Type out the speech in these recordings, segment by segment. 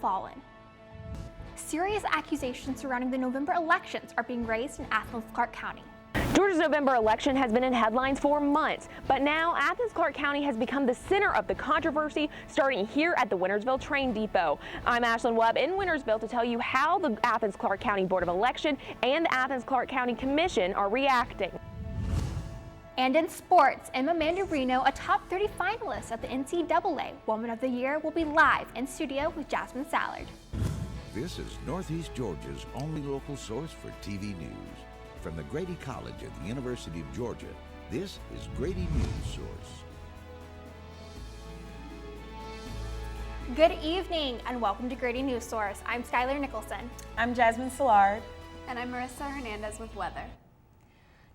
fallen. Serious accusations surrounding the November elections are being raised in Athens-Clarke County. Georgia's November election has been in headlines for months, but now Athens-Clarke County has become the center of the controversy, starting here at the Wintersville train depot. I'm Ashlyn Webb in Wintersville to tell you how the Athens-Clarke County Board of Election and the Athens-Clarke County Commission are reacting. And in sports, Emma Mandarino, a top 30 finalist at the NCAA Woman of the Year, will be live in studio with Jasmine Sallard. This is Northeast Georgia's only local source for TV news. From the Grady College of the University of Georgia, this is Grady Newsource. Good evening and welcome to Grady Newsource. I'm Skylar Nicholson. I'm Jasmine Sallard. And I'm Marissa Hernandez with weather.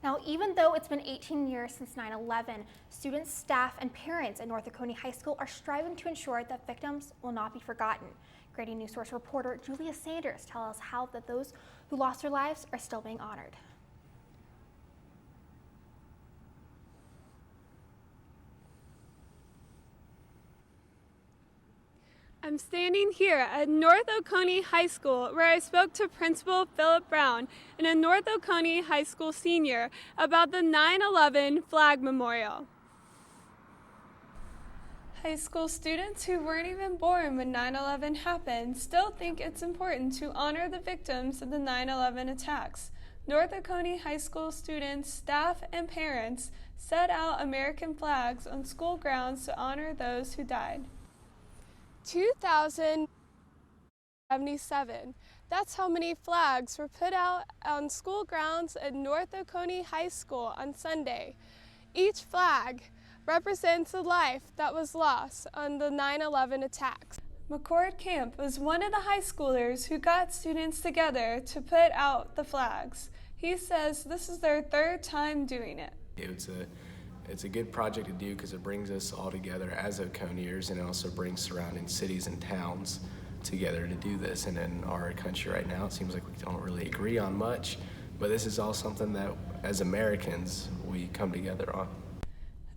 Now, even though it's been 18 years since 9/11, students, staff, and parents at North Oconee High School are striving to ensure that victims will not be forgotten. Grady Newsource reporter Julia Sanders tells us how that those who lost their lives are still being honored. I'm standing here at North Oconee High School where I spoke to Principal Philip Brown and a North Oconee High School senior about the 9/11 Flag Memorial. High school students who weren't even born when 9/11 happened still think it's important to honor the victims of the 9/11 attacks. North Oconee High School students, staff, and parents set out American flags on school grounds to honor those who died. 2,077. That's how many flags were put out on school grounds at North Oconee High School on Sunday. Each flag represents a life that was lost on the 9/11 attacks. McCord Camp was one of the high schoolers who got students together to put out the flags. He says this is their third time doing it. It's a good project to do because it brings us all together as Oconeers, and it also brings surrounding cities and towns together to do this. And in our country right now, it seems like we don't really agree on much, but this is all something that as Americans we come together on.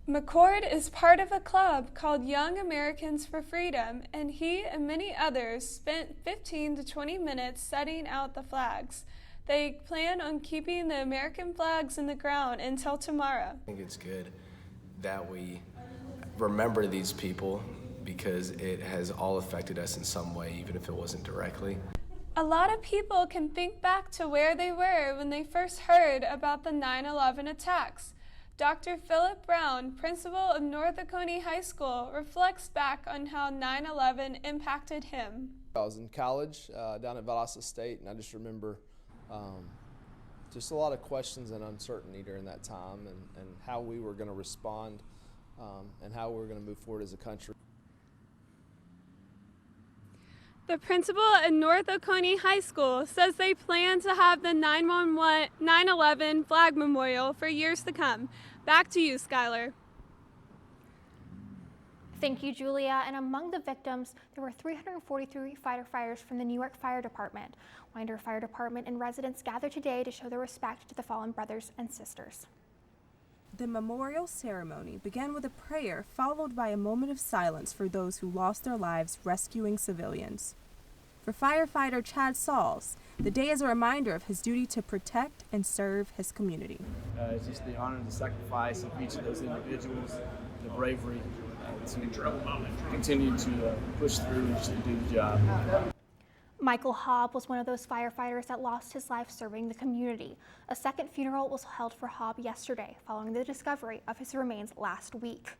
McCord is part of a club called Young Americans for Freedom, and he and many others spent 15 to 20 minutes setting out the flags. They plan on keeping the American flags in the ground until tomorrow. I think it's good that we remember these people because it has all affected us in some way, even if it wasn't directly. A lot of people can think back to where they were when they first heard about the 9/11 attacks. Dr. Philip Brown, principal of North Oconee High School, reflects back on how 9/11 impacted him. I was in college down at Valdosta State, and I just remember just a lot of questions and uncertainty during that time, and how we were going to respond and how we were going to move forward as a country. The principal at North Oconee High School says they plan to have the 9/11 Flag Memorial for years to come. Back to you, Skylar. Thank you, Julia. And among the victims, there were 343 firefighters from the New York Fire Department. Winder Fire Department and residents gathered today to show their respect to the fallen brothers and sisters. The memorial ceremony began with a prayer followed by a moment of silence for those who lost their lives rescuing civilians. For firefighter Chad Sauls, the day is a reminder of his duty to protect and serve his community. It's just the honor and the sacrifice of each of those individuals, the bravery to continue to push through and to do the job. Michael Hobb was one of those firefighters that lost his life serving the community. A second funeral was held for Hobb yesterday following the discovery of his remains last week.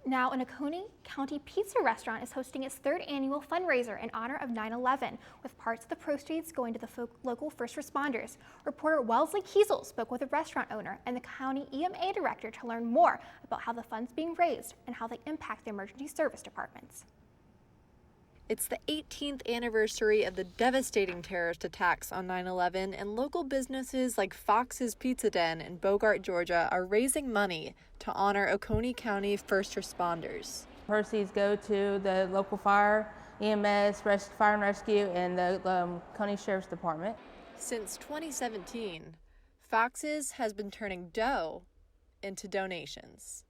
Now, an Oconee County pizza restaurant is hosting its third annual fundraiser in honor of 9/11, with parts of the proceeds going to the local first responders. Reporter Wellesley Kiesel spoke with a restaurant owner and the county EMA director to learn more about how the funds being raised and how they impact the emergency service departments. It's the 18th anniversary of the devastating terrorist attacks on 9/11, and local businesses like Fox's Pizza Den in Bogart, Georgia, are raising money to honor Oconee County first responders. Proceeds go to the local fire, EMS, fire and rescue, and the County Sheriff's Department. Since 2017, Fox's has been turning dough into donations.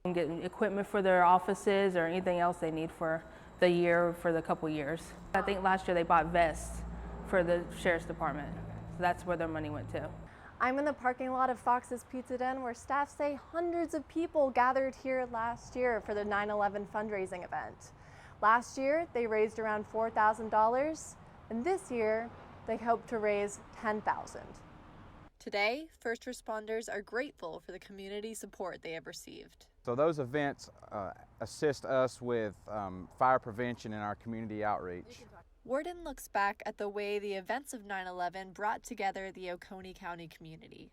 Getting equipment for their offices or anything else they need for the year for the couple years. I think last year they bought vests for the sheriff's department. So that's where their money went to. I'm in the parking lot of Fox's Pizza Den, where staff say hundreds of people gathered here last year for the 9/11 fundraising event. Last year, they raised around $4,000, and this year, they hope to raise $10,000. Today, first responders are grateful for the community support they have received. So those events assist us with fire prevention and our community outreach. Warden looks back at the way the events of 9/11 brought together the Oconee County community.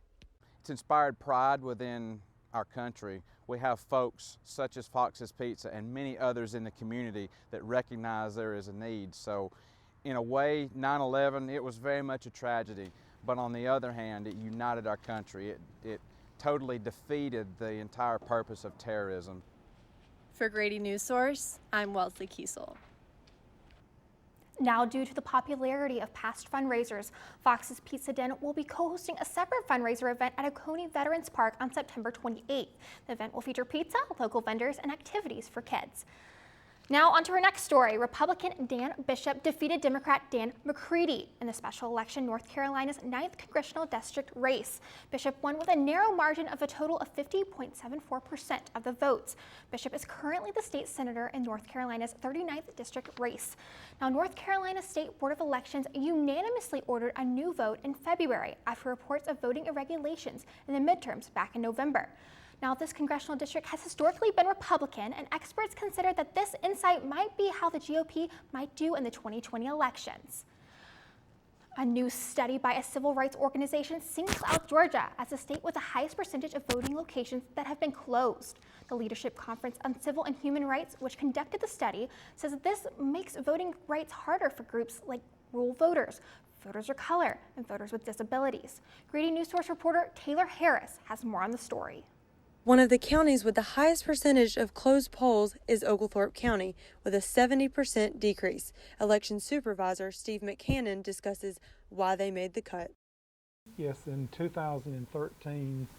It's inspired pride within our country. We have folks such as Fox's Pizza and many others in the community that recognize there is a need. So in a way, 9/11, it was very much a tragedy, but on the other hand, it united our country. It totally defeated the entire purpose of terrorism. For Grady Newsource, I'm Wellesley Kiesel. Now, due to the popularity of past fundraisers, Fox's Pizza Den will be co-hosting a separate fundraiser event at Oconee Veterans Park on September 28th. The event will feature pizza, local vendors, and activities for kids. Now on to our next story. Republican Dan Bishop defeated Democrat Dan McCready in the special election North Carolina's 9th congressional district race. Bishop won with a narrow margin of a total of 50.74% of the votes. Bishop is currently the state senator in North Carolina's 39th district race. Now, North Carolina State Board of Elections unanimously ordered a new vote in February after reports of voting irregulations in the midterms back in November. Now, this congressional district has historically been Republican, and experts consider that this insight might be how the GOP might do in the 2020 elections. A new study by a civil rights organization singles out Georgia as the state with the highest percentage of voting locations that have been closed. The Leadership Conference on Civil and Human Rights, which conducted the study, says that this makes voting rights harder for groups like rural voters, voters of color, and voters with disabilities. Grady Newsource reporter Taylor Harris has more on the story. One of the counties with the highest percentage of closed polls is Oglethorpe County, with a 70% decrease. Election Supervisor Steve McCannon discusses why they made the cut. Yes, in 2013,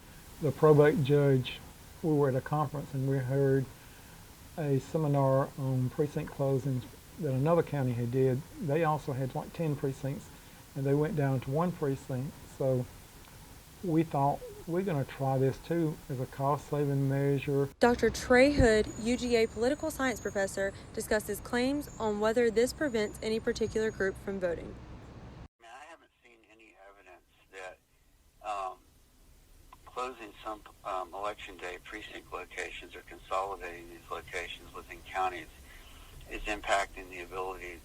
the probate judge, we were at a conference and we heard a seminar on precinct closings that another county had did. They also had like 10 precincts and they went down to one precinct. So we thought, we're going to try this too as a cost-saving measure. Dr. Trey Hood, UGA political science professor, discusses claims on whether this prevents any particular group from voting. I haven't seen any evidence that closing some election day precinct locations or consolidating these locations within counties is impacting the ability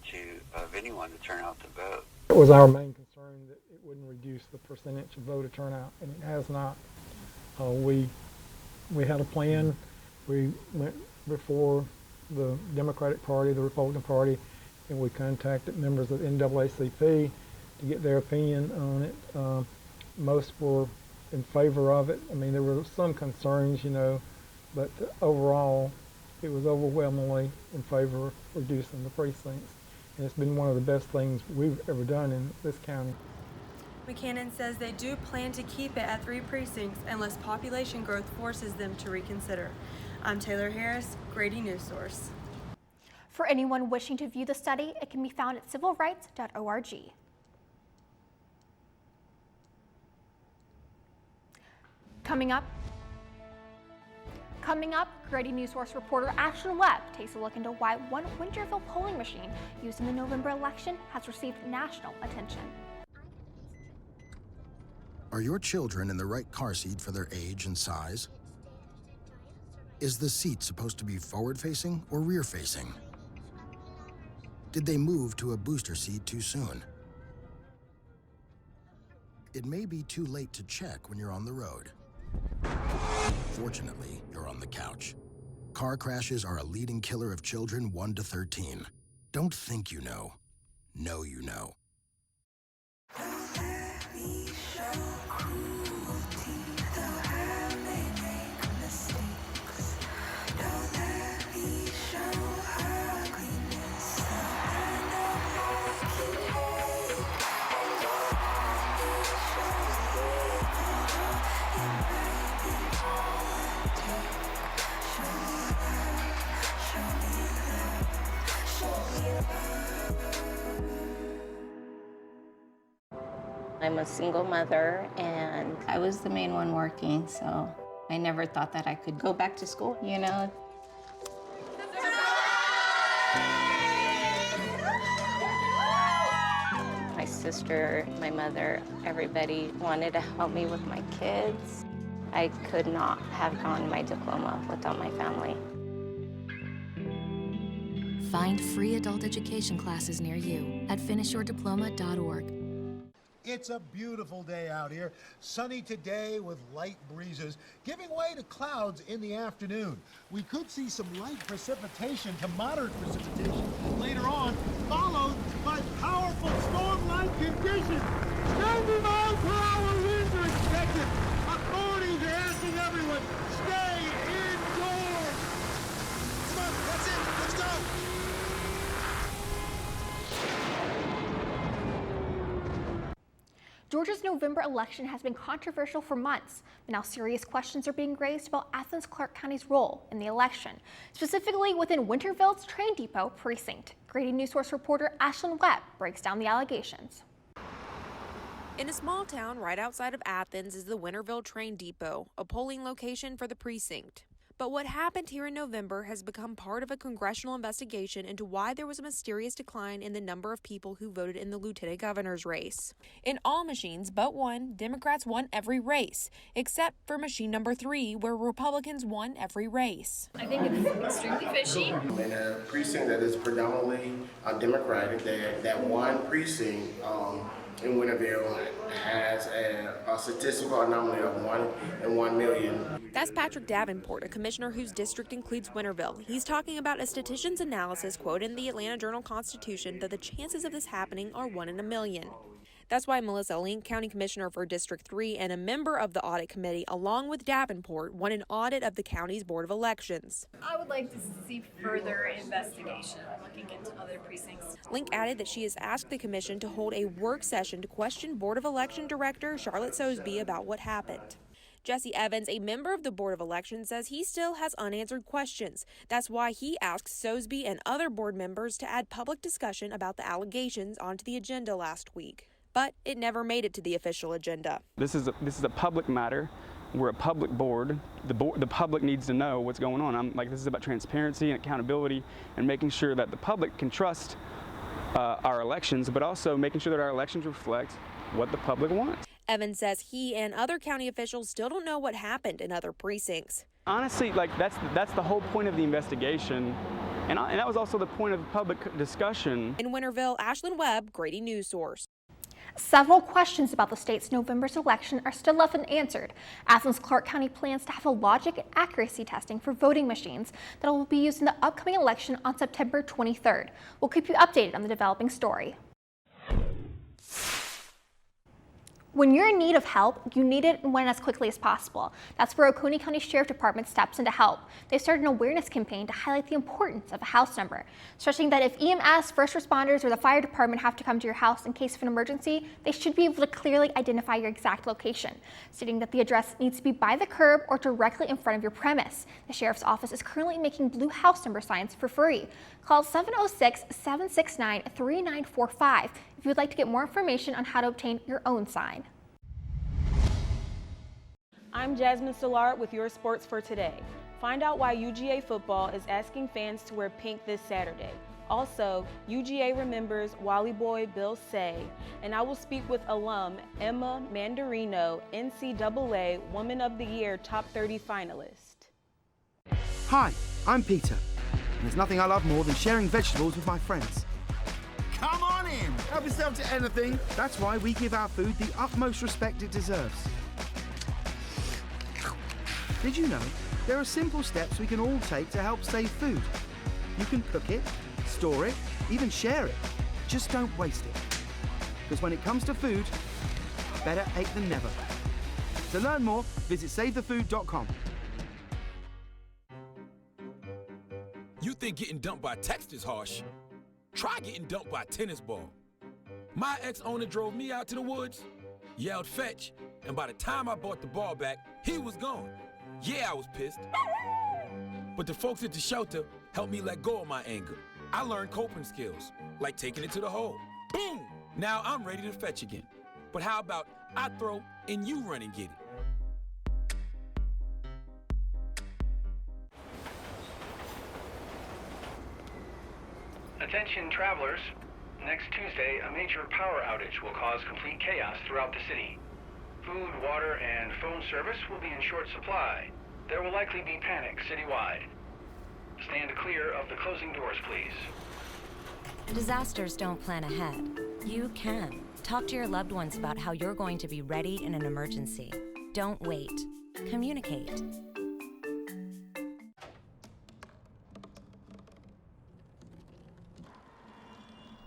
of anyone to turn out to vote. It was our main concern that it wouldn't reduce the percentage of voter turnout, and it has not. We had a plan. We went before the Democratic Party, the Republican Party, and we contacted members of NAACP to get their opinion on it. Most were in favor of it. I mean, there were some concerns, but overall, it was overwhelmingly in favor of reducing the precincts. And it's been one of the best things we've ever done in this county. McCannon says they do plan to keep it at 3 precincts unless population growth forces them to reconsider. I'm Taylor Harris, Grady Newsource. For anyone wishing to view the study, it can be found at civilrights.org. Coming up, Grady Newsource reporter Ashton Webb takes a look into why one Winterville polling machine used in the November election has received national attention. Are your children in the right car seat for their age and size? Is the seat supposed to be forward-facing or rear-facing? Did they move to a booster seat too soon? It may be too late to check when you're on the road. Fortunately, you're on the couch. Car crashes are a leading killer of children 1 to 13. Don't think you know. Know you know. I'm a single mother, and I was the main one working, so I never thought that I could go back to school, you know? My sister, my mother, everybody wanted to help me with my kids. I could not have gotten my diploma without my family. Find free adult education classes near you at finishyourdiploma.org. It's a beautiful day out here. Sunny today with light breezes, giving way to clouds in the afternoon. We could see some light precipitation to moderate precipitation later on, followed by powerful storm-like conditions. 90 miles per hour winds are expected. Authorities are asking everyone, stay indoors. Come on, that's it. Let's go. Georgia's November election has been controversial for months, but now serious questions are being raised about Athens-Clarke County's role in the election, specifically within Winterville's train depot precinct. Grady Newsource reporter Ashlyn Webb breaks down the allegations. In a small town right outside of Athens is the Winterville train depot, a polling location for the precinct. But what happened here in November has become part of a congressional investigation into why there was a mysterious decline in the number of people who voted in the lieutenant governor's race. In all machines but one, Democrats won every race, except for machine number 3, where Republicans won every race. I think it's extremely fishy. In a precinct that is predominantly Democratic, that one precinct in Winterville has a statistical anomaly of 1 in 1 million. That's Patrick Davenport, a commissioner whose district includes Winterville. He's talking about a statistician's analysis quote in the Atlanta Journal-Constitution that the chances of this happening are 1 in a million. That's why Melissa Link, County Commissioner for District 3 and a member of the audit committee, along with Davenport, won an audit of the county's Board of Elections. I would like to see further investigation looking into other precincts. Link added that she has asked the commission to hold a work session to question Board of Election Director Charlotte Sosby about what happened. Jesse Evans, a member of the Board of Elections, says he still has unanswered questions. That's why he asked Sosby and other board members to add public discussion about the allegations onto the agenda last week. But it never made it to the official agenda. This is a public matter. We're a public board. The public needs to know what's going on. This is about transparency and accountability and making sure that the public can trust our elections, but also making sure that our elections reflect what the public wants. Evans says he and other county officials still don't know what happened in other precincts. Honestly, that's the whole point of the investigation, and that was also the point of public discussion. In Winterville, Ashlyn Webb, Grady Newsource. Several questions about the state's November's election are still left unanswered. Athens-Clarke County plans to have a logic and accuracy testing for voting machines that will be used in the upcoming election on September 23rd. We'll keep you updated on the developing story. When you're in need of help, you need it and when as quickly as possible. That's where Oconee County Sheriff Department steps in to help. They've started an awareness campaign to highlight the importance of a house number, stressing that if EMS, first responders, or the fire department have to come to your house in case of an emergency, they should be able to clearly identify your exact location, stating that the address needs to be by the curb or directly in front of your premise. The Sheriff's Office is currently making blue house number signs for free. Call 706-769-3945 if you would like to get more information on how to obtain your own sign. I'm Jasmine Solar with your sports for today. Find out why UGA football is asking fans to wear pink this Saturday. Also, UGA remembers Wally Boy Bill Say, and I will speak with alum Emma Mandarino, NCAA Woman of the Year Top 30 finalist. Hi, I'm Peter, and there's nothing I love more than sharing vegetables with my friends. Come on in. Help yourself to anything. That's why we give our food the utmost respect it deserves. Did you know there are simple steps we can all take to help save food? You can cook it, store it, even share it. Just don't waste it. Because when it comes to food, better ate than never. To learn more, visit SaveTheFood.com. You think getting dumped by text is harsh? Try getting dumped by a tennis ball. My ex-owner drove me out to the woods, yelled fetch, and by the time I brought the ball back, he was gone. Yeah, I was pissed. But the folks at the shelter helped me let go of my anger. I learned coping skills, like taking it to the hole. Boom! Now I'm ready to fetch again. But how about I throw and you run and get it? Attention travelers. Next Tuesday, a major power outage will cause complete chaos throughout the city. Food, water, and phone service will be in short supply. There will likely be panic citywide. Stand clear of the closing doors, please. Disasters don't plan ahead. You can. Talk to your loved ones about how you're going to be ready in an emergency. Don't wait. Communicate.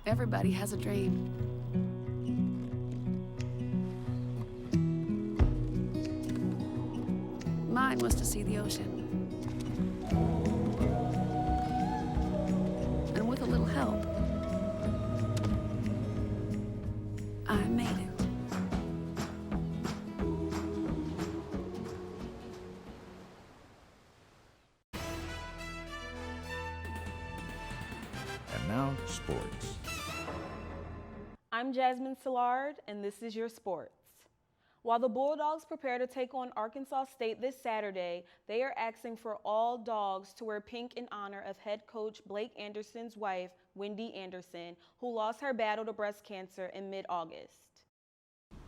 Everybody has a dream. Mine was to see the ocean. And with a little help, I made it. And now, sports. I'm Jasmine Szilard, and this is your sports. While the Bulldogs prepare to take on Arkansas State this Saturday, they are asking for all dogs to wear pink in honor of head coach Blake Anderson's wife, Wendy Anderson, who lost her battle to breast cancer in mid-August.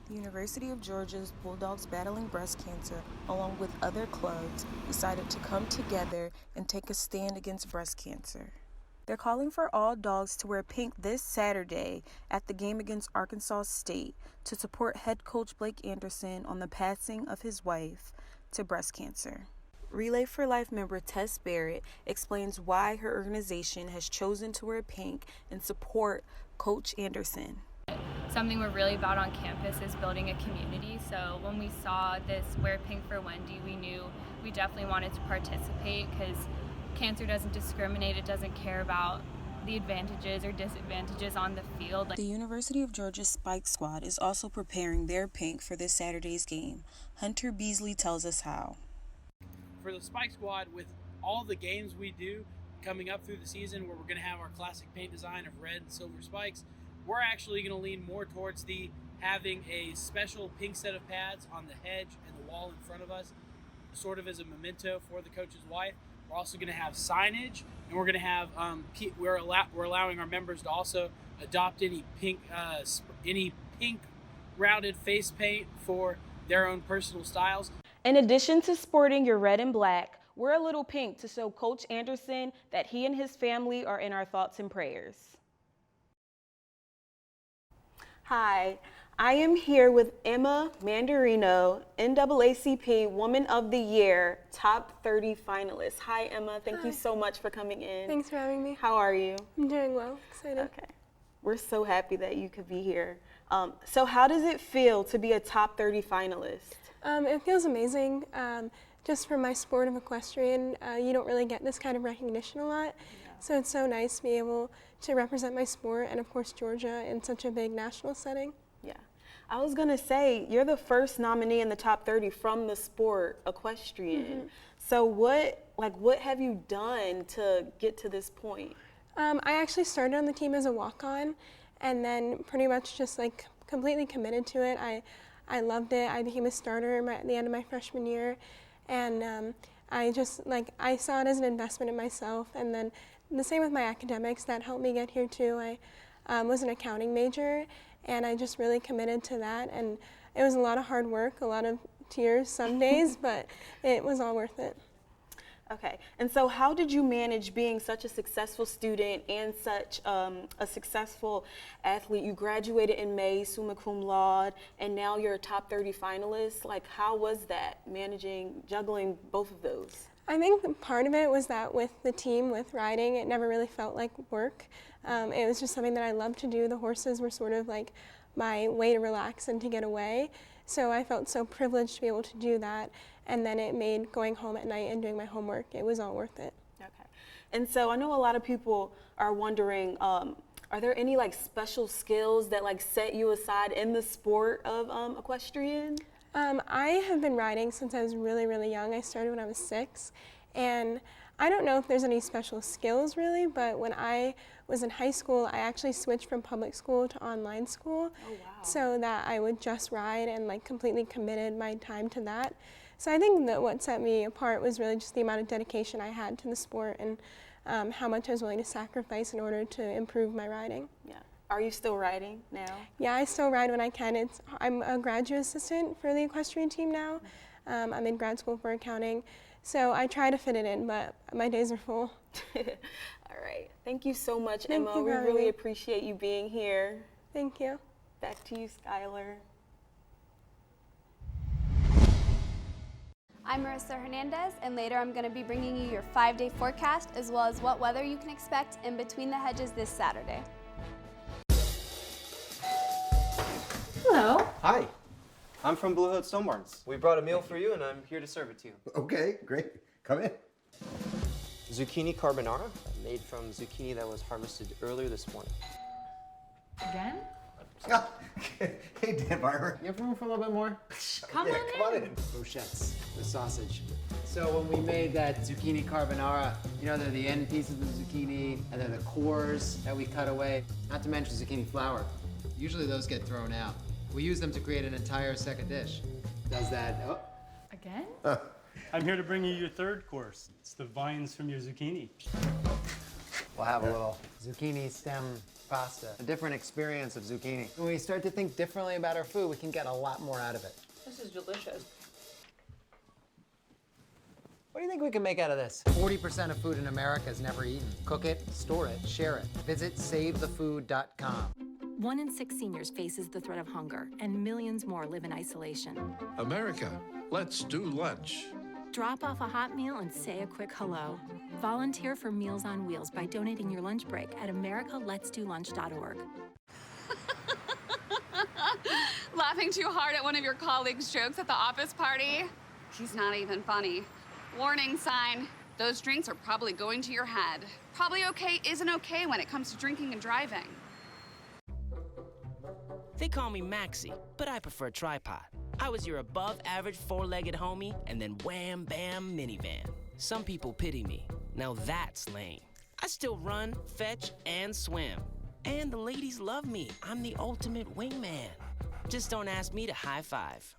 The University of Georgia's Bulldogs Battling Breast Cancer, along with other clubs, decided to come together and take a stand against breast cancer. They're calling for all dogs to wear pink this Saturday at the game against Arkansas State to support head coach Blake Anderson on the passing of his wife to breast cancer. Relay for Life member Tess Barrett explains why her organization has chosen to wear pink and support Coach Anderson. Something we're really about on campus is building a community. So when we saw this Wear Pink for Wendy, we knew we definitely wanted to participate because cancer doesn't discriminate. It doesn't care about the advantages or disadvantages on the field. The University of Georgia Spike Squad is also preparing their pink for this Saturday's game. Hunter Beasley tells us how. For the Spike Squad, with all the games we do coming up through the season where we're going to have our classic paint design of red and silver spikes, we're actually going to lean more towards the having a special pink set of pads on the hedge and the wall in front of us, sort of as a memento for the coach's wife. We're also going to have signage, and we're going to have we're allowing our members to also adopt any pink routed face paint for their own personal styles. In addition to sporting your red and black, wear a little pink to show Coach Anderson that he and his family are in our thoughts and prayers. Hi, I am here with Emma Mandarino, NAACP Woman of the Year, Top 30 finalist. Hi, Emma. Thank you so much for coming in. Thanks for having me. How are you? I'm doing well. Excited. Okay. We're so happy that you could be here. So how does it feel to be a Top 30 finalist? It feels amazing. Just for my sport of equestrian, you don't really get this kind of recognition a lot. So it's so nice to be able to represent my sport and, of course, Georgia in such a big national setting. Yeah. I was going to say, you're the first nominee in the top 30 from the sport equestrian. Mm-hmm. So what have you done to get to this point? I actually started on the team as a walk-on and then pretty much just like completely committed to it. I loved it. I became a starter at the end of my freshman year, and I saw it as an investment in myself. And then the same with my academics, that helped me get here too. I was an accounting major, and I just really committed to that. And it was a lot of hard work, a lot of tears some days, but it was all worth it. Okay, and so how did you manage being such a successful student and such a successful athlete? You graduated in May, summa cum laude, and now you're a top 30 finalist. Like, how was that, juggling both of those? I think part of it was that with the team, with riding, it never really felt like work. It was just something that I loved to do. The horses were sort of like my way to relax and to get away. So I felt so privileged to be able to do that. And then it made going home at night and doing my homework, it was all worth it. Okay. And so I know a lot of people are wondering, are there any like special skills that like set you aside in the sport of equestrian? I have been riding since I was really, really young. I started when I was 6. And I don't know if there's any special skills really, but when I was in high school, I actually switched from public school to online school. Oh, wow. So that I would just ride and like completely committed my time to that. So I think that what set me apart was really just the amount of dedication I had to the sport and how much I was willing to sacrifice in order to improve my riding. Yeah. Are you still riding now? Yeah, I still ride when I can. I'm a graduate assistant for the equestrian team now. I'm in grad school for accounting. So I try to fit it in, but my days are full. All right. Thank you so much, Thank Emma. you We for having really me. appreciate you being here. Thank you. Back to you, Skylar. I'm Marissa Hernandez, and later I'm going to be bringing you your 5-day forecast as well as what weather you can expect in between the hedges this Saturday. Hello. Hi. I'm from Blue Hood Stone Barns. We brought a meal for you, and I'm here to serve it to you. Okay, great. Come in. Zucchini carbonara, made from zucchini that was harvested earlier this morning. Again? Hey, Dan Barber. You have room for a little bit more? Come on in. Brochettes, the sausage. So when we made that zucchini carbonara, you know, they're the end pieces of the zucchini, and they're the cores that we cut away, not to mention zucchini flour. Usually those get thrown out. We use them to create an entire second dish. Does that, oh. Again? I'm here to bring you your third course. It's the vines from your zucchini. We'll have a little zucchini stem pasta, a different experience of zucchini. When we start to think differently about our food, we can get a lot more out of it. This is delicious. What do you think we can make out of this? 40% of food in America is never eaten. Cook it, store it, share it. Visit SaveTheFood.com. 1 in 6 seniors faces the threat of hunger, and millions more live in isolation. America, let's do lunch. Drop off a hot meal and say a quick hello. Volunteer for Meals on Wheels by donating your lunch break at americaletsdolunch.org. Laughing too hard at one of your colleagues' jokes at the office party? He's not even funny. Warning sign. Those drinks are probably going to your head. Probably okay isn't okay when it comes to drinking and driving. They call me Maxie, but I prefer tripod. I was your above-average four-legged homie, and then wham, bam, minivan. Some people pity me. Now that's lame. I still run, fetch, and swim. And the ladies love me. I'm the ultimate wingman. Just don't ask me to high five.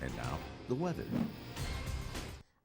And now, the weather.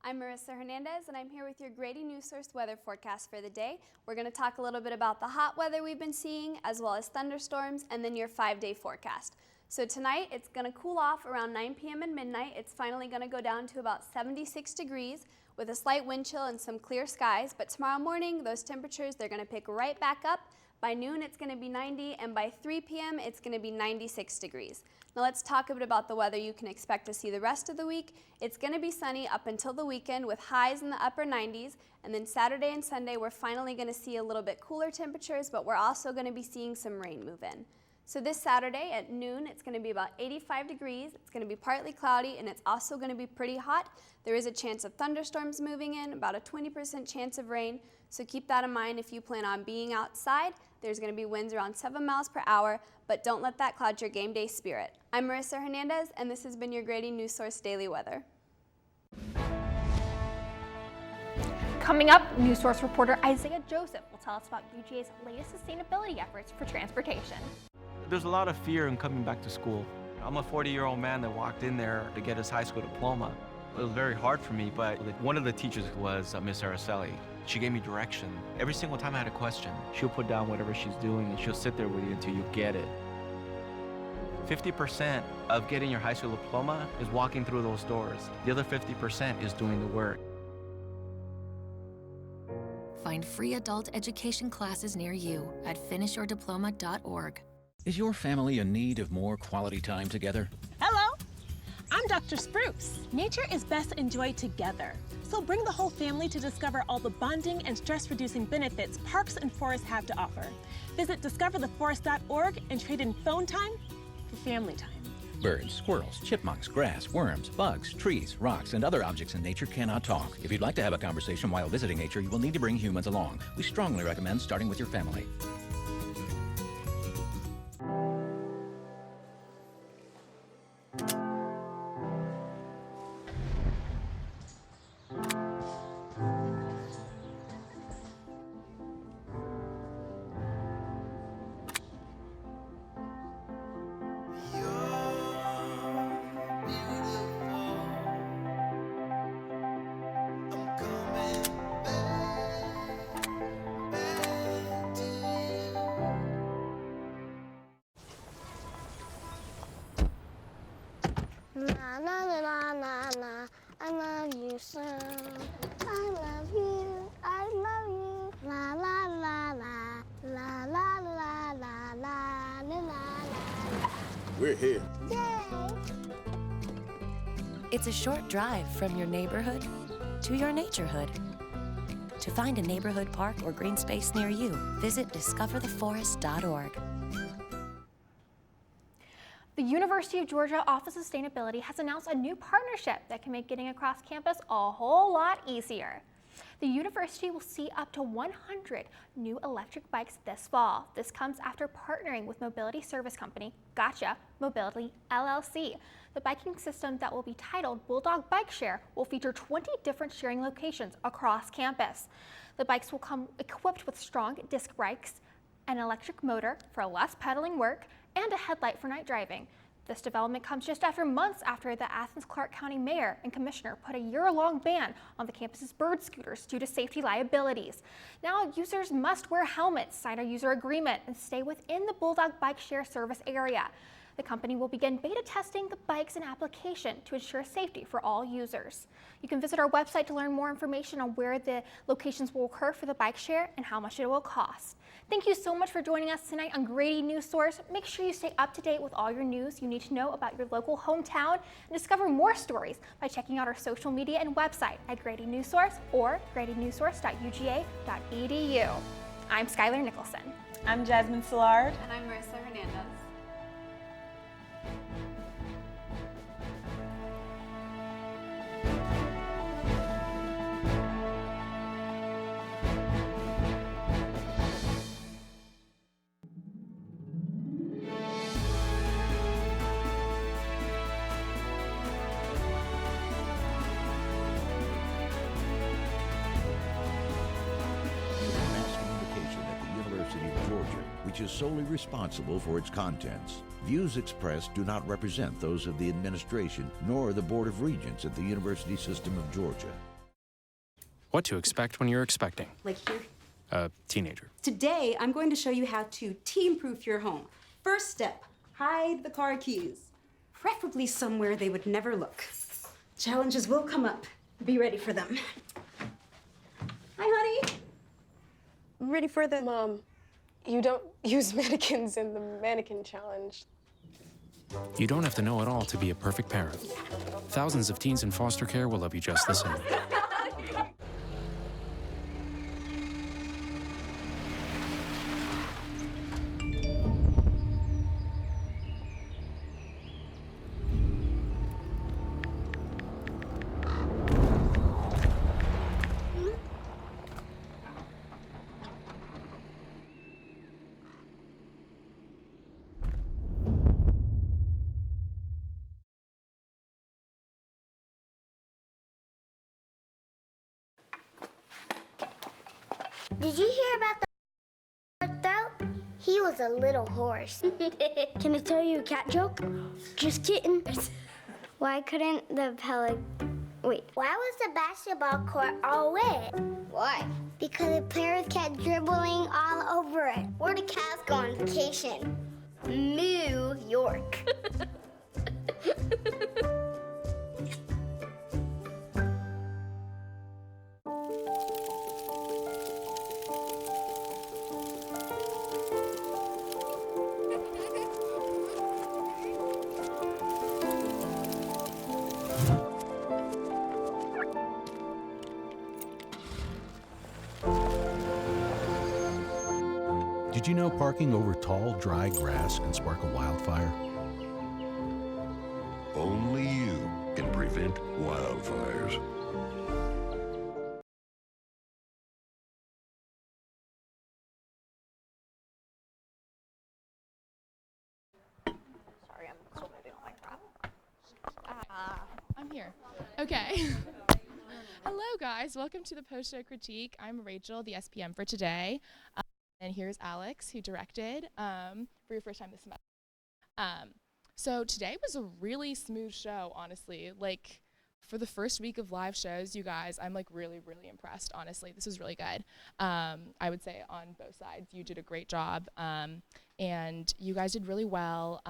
I'm Marissa Hernandez, and I'm here with your Grady Newsource weather forecast for the day. We're going to talk a little bit about the hot weather we've been seeing, as well as thunderstorms, and then your 5-day forecast. So tonight, it's going to cool off around 9 p.m. and midnight. It's finally going to go down to about 76 degrees with a slight wind chill and some clear skies. But tomorrow morning, those temperatures, they're going to pick right back up. By noon, it's going to be 90, and by 3 p.m., it's going to be 96 degrees. Now let's talk a bit about the weather you can expect to see the rest of the week. It's going to be sunny up until the weekend with highs in the upper 90s, and then Saturday and Sunday, we're finally going to see a little bit cooler temperatures, but we're also going to be seeing some rain move in. So this Saturday at noon, it's going to be about 85 degrees. It's going to be partly cloudy, and it's also going to be pretty hot. There is a chance of thunderstorms moving in, about a 20% chance of rain. So keep that in mind if you plan on being outside. There's going to be winds around 7 miles per hour, but don't let that cloud your game day spirit. I'm Marissa Hernandez, and this has been your Grady Newsource Daily Weather. Coming up, Newsource reporter Isaiah Joseph will tell us about UGA's latest sustainability efforts for transportation. There's a lot of fear in coming back to school. I'm a 40-year-old man that walked in there to get his high school diploma. It was very hard for me, but one of the teachers was Miss Araceli. She gave me direction. Every single time I had a question, she'll put down whatever she's doing and she'll sit there with you until you get it. 50% of getting your high school diploma is walking through those doors. The other 50% is doing the work. Find free adult education classes near you at finishyourdiploma.org. Is your family in need of more quality time together? Hello, I'm Dr. Spruce. Nature is best enjoyed together. So bring the whole family to discover all the bonding and stress-reducing benefits parks and forests have to offer. Visit discovertheforest.org and trade in phone time for family time. Birds, squirrels, chipmunks, grass, worms, bugs, trees, rocks, and other objects in nature cannot talk. If you'd like to have a conversation while visiting nature, you will need to bring humans along. We strongly recommend starting with your family. La la la la la la. I love you so. I love you. I love you. La la la la. La la la la la la la. We're here. Yay! It's a short drive from your neighborhood to your naturehood. To find a neighborhood park or green space near you, visit discovertheforest.org. The University of Georgia Office of Sustainability has announced a new partnership that can make getting across campus a whole lot easier. The university will see up to 100 new electric bikes this fall. This comes after partnering with mobility service company Gotcha Mobility LLC. The biking system that will be titled Bulldog Bike Share will feature 20 different sharing locations across campus. The bikes will come equipped with strong disc brakes, an electric motor for less pedaling work, and a headlight for night driving. This development comes just after months after the Athens-Clarke County Mayor and Commissioner put a year-long ban on the campus's bird scooters due to safety liabilities. Now users must wear helmets, sign a user agreement, and stay within the Bulldog Bike Share service area. The company will begin beta testing the bikes and application to ensure safety for all users. You can visit our website to learn more information on where the locations will occur for the bike share and how much it will cost. Thank you so much for joining us tonight on Grady Newsource. Make sure you stay up to date with all your news you need to know about your local hometown and discover more stories by checking out our social media and website at Grady Newsource or gradynewsource.uga.edu. I'm Skylar Nicholson. I'm Jasmine Szilard. And I'm Marissa Hernandez. Which is solely responsible for its contents. Views expressed do not represent those of the administration nor the Board of Regents at the University System of Georgia. What to expect when you're expecting Like here. a teenager. Today, I'm going to show you how to teen-proof your home. First step, hide the car keys, preferably somewhere they would never look. Challenges will come up. Be ready for them. Hi, honey. Ready for the... Mom, you don't use mannequins in the mannequin challenge. You don't have to know it all to be a perfect parent. Thousands of teens in foster care will love you just the same. Did you hear about the throat? He was a little horse. Can I tell you a cat joke? Just kidding. Why couldn't the Why was the basketball court all wet? Why? Because the players kept dribbling all over it. Where the cats go on vacation? New York. Did you know parking over tall, dry grass can spark a wildfire? Only you can prevent wildfires. Sorry, I'm still moving on my crap. I'm here. Okay. Hello, guys. Welcome to the post-show critique. I'm Rachel, the SPM for today. And here's Alex, who directed for your first time this semester. So today was a really smooth show, honestly. Like, for the first week of live shows, you guys, I'm like really, really impressed, honestly. This was really good. I would say on both sides, you did a great job. And you guys did really well.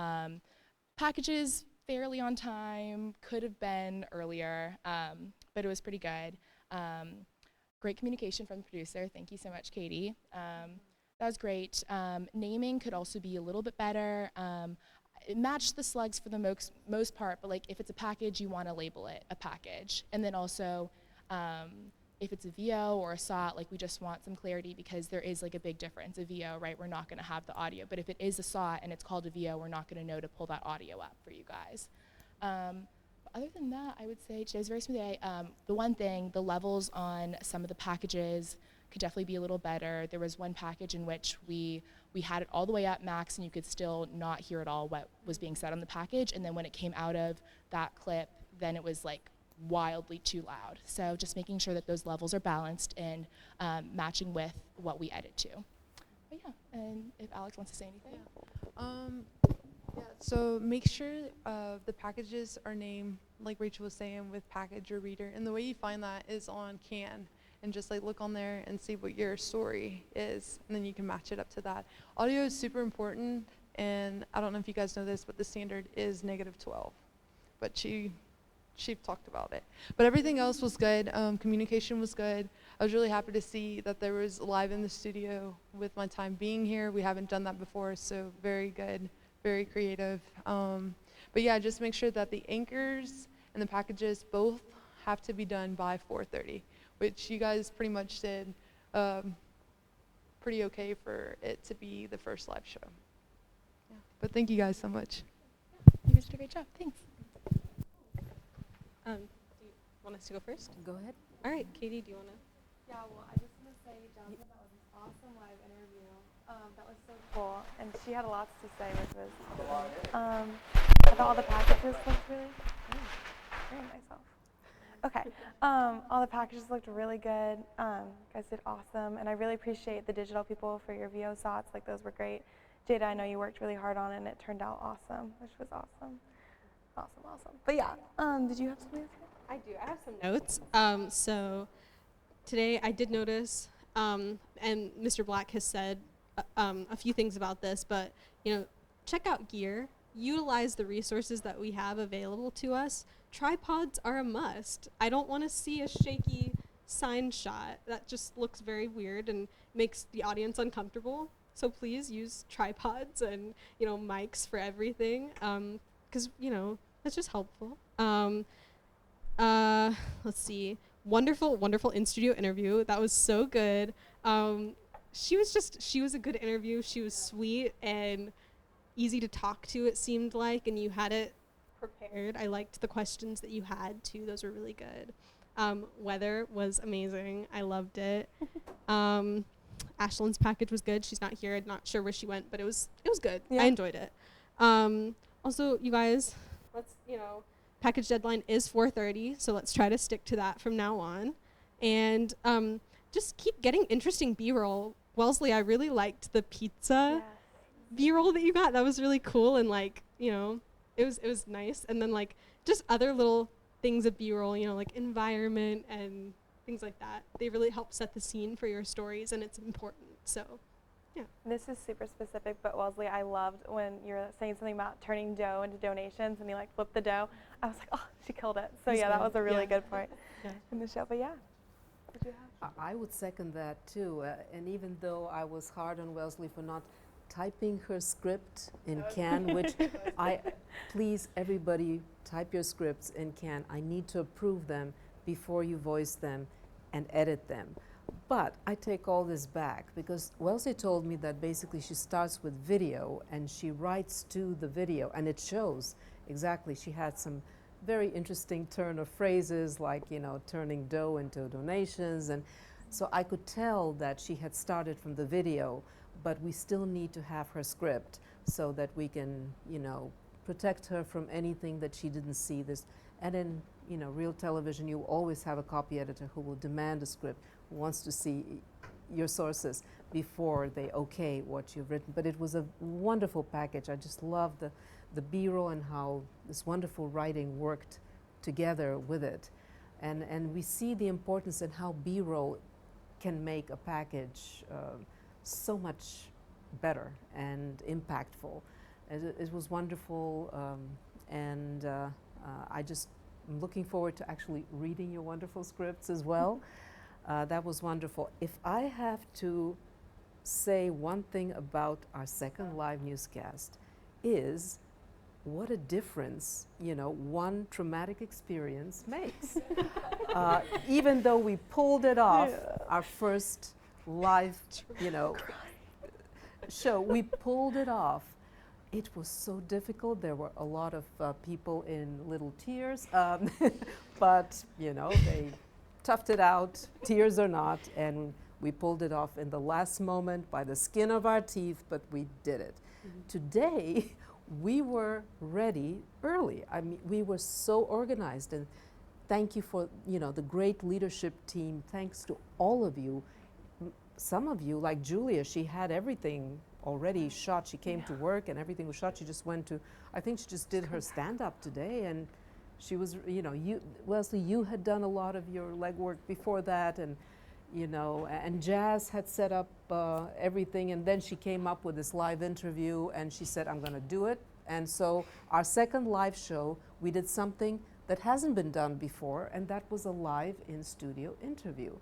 Packages fairly on time, could have been earlier, but it was pretty good. Great communication from the producer. Thank you so much, Katie. That was great. Naming could also be a little bit better. It matched the slugs for the most part, but like if it's a package, you want to label it a package. And then also, if it's a VO or a SOT, like we just want some clarity because there is like a big difference. A VO, right, we're not going to have the audio. But if it is a SOT and it's called a VO, we're not going to know to pull that audio up for you guys. But other than that, I would say today was a very smooth day. The one thing, the levels on some of the packages could definitely be a little better. There was one package in which we had it all the way up max and you could still not hear at all what was being said on the package. And then when it came out of that clip, then it was like wildly too loud. So just making sure that those levels are balanced and matching with what we edit to. But yeah, and if Alex wants to say anything. Yeah, so make sure the packages are named, like Rachel was saying, with package or reader. And the way you find that is on CAN. And just like look on there and see what your story is, and then you can match it up to that. Audio is super important, and I don't know if you guys know this, but the standard is -12. But she talked about it. But everything else was good. Communication was good. I was really happy to see that there was live in the studio with my time being here. We haven't done that before, so very good, very creative. But yeah, just make sure that the anchors and the packages both have to be done by 4:30. Which you guys pretty much did pretty okay for it to be the first live show. Yeah. But thank you guys so much. You guys did a great job. Thanks. Do you want us to go first? Go ahead. All right, Katie, do you want to? Yeah, well, I just want to say, Jasmine, that was an awesome live interview. That was so cool, and she had lots to say, which was awesome. I thought all the packages looked really, hearing myself. Okay, all the packages looked really good. You guys did awesome, and I really appreciate the digital people for your VO SOTs. Like those were great. Jada, I know you worked really hard on it, and it turned out awesome, which was awesome. Awesome. But yeah, did you have something to say? I do. I have some notes. So today I did notice, and Mr. Black has said a few things about this, but check out gear. Utilize the resources that we have available to us. Tripods are a must. I don't want to see a shaky sign shot. That just looks very weird and makes the audience uncomfortable. So please use tripods and mics for everything, because that's just helpful. Let's see. Wonderful in-studio interview. That was so good. She was a good interview. She was sweet and easy to talk to, it seemed like, and you had it prepared. I liked the questions that you had too. Those were really good. Weather was amazing. I loved it. Ashlyn's package was good. She's not here. I'm not sure where she went, but it was good. Yeah. I enjoyed it. Also, you guys, package deadline is 4:30, so let's try to stick to that from now on. And just keep getting interesting B-roll. Wellesley, I really liked the pizza B-roll that you got. That was really cool, and it was nice. And then just other little things of B-roll, like environment and things like that. They really help set the scene for your stories, and it's important. So, yeah. This is super specific, but Wellesley, I loved when you were saying something about turning dough into donations, and you flipped the dough. I was like, oh, she killed it. So yeah, that was a really good point in the show. But yeah, what did you have? I would second that too. And even though I was hard on Wellesley for not typing her script in CAN, which please everybody type your scripts in CAN. I need to approve them before you voice them and edit them. But I take all this back because Wellesley told me that basically she starts with video and she writes to the video, and it shows exactly. She had some very interesting turn of phrases like, turning dough into donations, and so I could tell that she had started from the video, but we still need to have her script so that we can, protect her from anything that she didn't see. And in, real television, you always have a copy editor who will demand a script, who wants to see your sources before they okay what you've written. But it was a wonderful package. I just love the B-roll and how this wonderful writing worked together with it. And we see the importance in how B-roll can make a package so much better and impactful. It was wonderful and I just am looking forward to actually reading your wonderful scripts as well. That was wonderful. If I have to say one thing about our second live newscast is what a difference, you know, one traumatic experience makes. Even though we pulled it off, our first live, you know, show, we pulled it off. It was so difficult. There were a lot of people in little tears, but, you know, they toughed it out, tears or not, and we pulled it off in the last moment by the skin of our teeth, but we did it. Today, we were ready early. I mean, we were so organized, and thank you for, you know, the great leadership team. Thanks to all of you. Some of you, like Julia, she had everything already shot. She came to work and everything was shot. She just went to, I think she just did her stand-up today, and she was, you know, Wesley, you had done a lot of your legwork before that, and you know, and Jazz had set up everything, and then she came up with this live interview, and she said, I'm going to do it. And so our second live show, we did something that hasn't been done before, and that was a live in-studio interview.